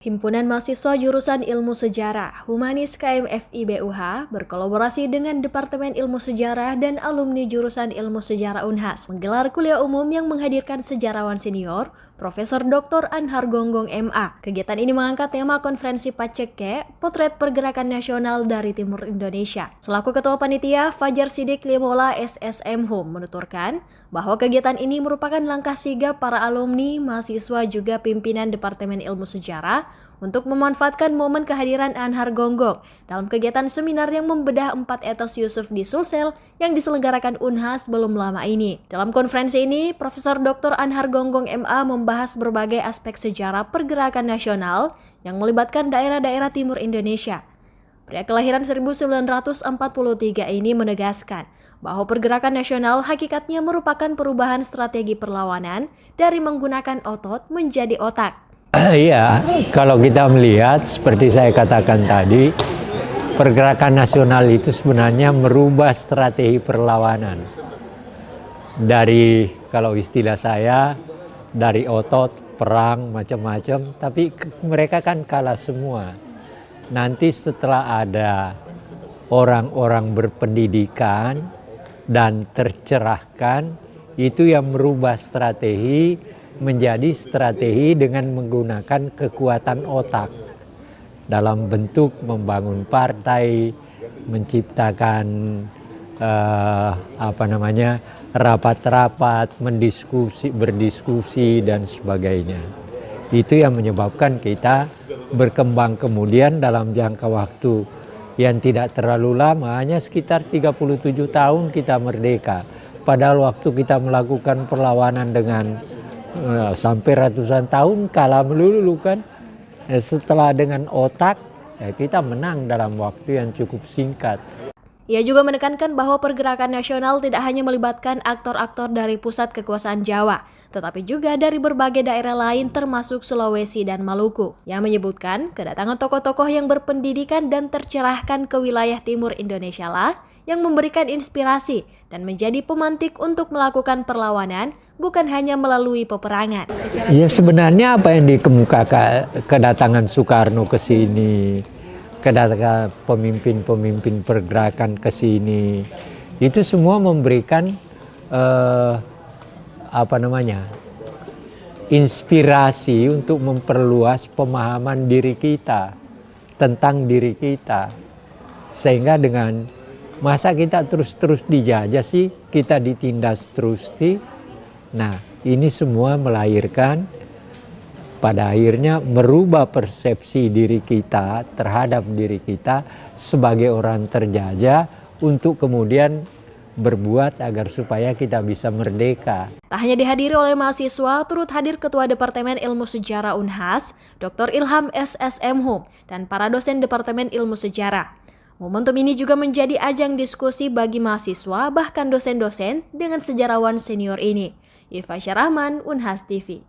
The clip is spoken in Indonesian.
Himpunan Mahasiswa Jurusan Ilmu Sejarah Humanis KMFI-BUH berkolaborasi dengan Departemen Ilmu Sejarah dan alumni Jurusan Ilmu Sejarah Unhas menggelar kuliah umum yang menghadirkan sejarawan senior Profesor Dr. Anhar Gonggong MA. Kegiatan ini mengangkat tema konferensi Paceke, Potret Pergerakan Nasional dari Timur Indonesia. Selaku Ketua Panitia, Fajar Sidik Limola SSM Hum menuturkan bahwa kegiatan ini merupakan langkah sigap para alumni, mahasiswa juga pimpinan Departemen Ilmu Sejarah untuk memanfaatkan momen kehadiran Anhar Gonggong dalam kegiatan seminar yang membedah 4 etos Yusuf di Sulsel yang diselenggarakan Unhas belum lama ini. Dalam konferensi ini, Profesor Dr. Anhar Gonggong MA membahas berbagai aspek sejarah pergerakan nasional yang melibatkan daerah-daerah timur Indonesia. Pria kelahiran 1943 ini menegaskan bahwa pergerakan nasional hakikatnya merupakan perubahan strategi perlawanan dari menggunakan otot menjadi otak. Iya, kalau kita melihat seperti saya katakan tadi, pergerakan nasional itu sebenarnya merubah strategi perlawanan. Dari, kalau istilah saya, dari otot, perang, macam-macam, tapi mereka kan kalah semua. Nanti setelah ada orang-orang berpendidikan dan tercerahkan, itu yang merubah strategi menjadi strategi dengan menggunakan kekuatan otak dalam bentuk membangun partai, menciptakan rapat-rapat, berdiskusi dan sebagainya. Itu yang menyebabkan kita berkembang kemudian dalam jangka waktu yang tidak terlalu lama, hanya sekitar 37 tahun kita merdeka. Padahal waktu kita melakukan perlawanan dengan sampai ratusan tahun kalah melulu kan. Setelah dengan otak kita menang dalam waktu yang cukup singkat. Ia juga menekankan bahwa pergerakan nasional tidak hanya melibatkan aktor-aktor dari pusat kekuasaan Jawa, tetapi juga dari berbagai daerah lain termasuk Sulawesi dan Maluku. Yang menyebutkan kedatangan tokoh-tokoh yang berpendidikan dan tercerahkan ke wilayah timur Indonesia lah yang memberikan inspirasi dan menjadi pemantik untuk melakukan perlawanan bukan hanya melalui peperangan. Ya sebenarnya apa yang dikemukakan kedatangan Soekarno ke sini, kedatangan pemimpin-pemimpin pergerakan ke sini, itu semua memberikan inspirasi untuk memperluas pemahaman diri kita tentang diri kita, sehingga dengan masa kita terus dijajah sih, kita ditindas terus sih. Nah, ini semua melahirkan pada akhirnya merubah persepsi diri kita terhadap diri kita sebagai orang terjajah untuk kemudian berbuat agar supaya kita bisa merdeka. Tak hanya dihadiri oleh mahasiswa, turut hadir Ketua Departemen Ilmu Sejarah Unhas, Dr. Ilham SSM Hum, dan para dosen Departemen Ilmu Sejarah. Momentum ini juga menjadi ajang diskusi bagi mahasiswa bahkan dosen-dosen dengan sejarawan senior ini. Iva Syarahman, Unhas TV.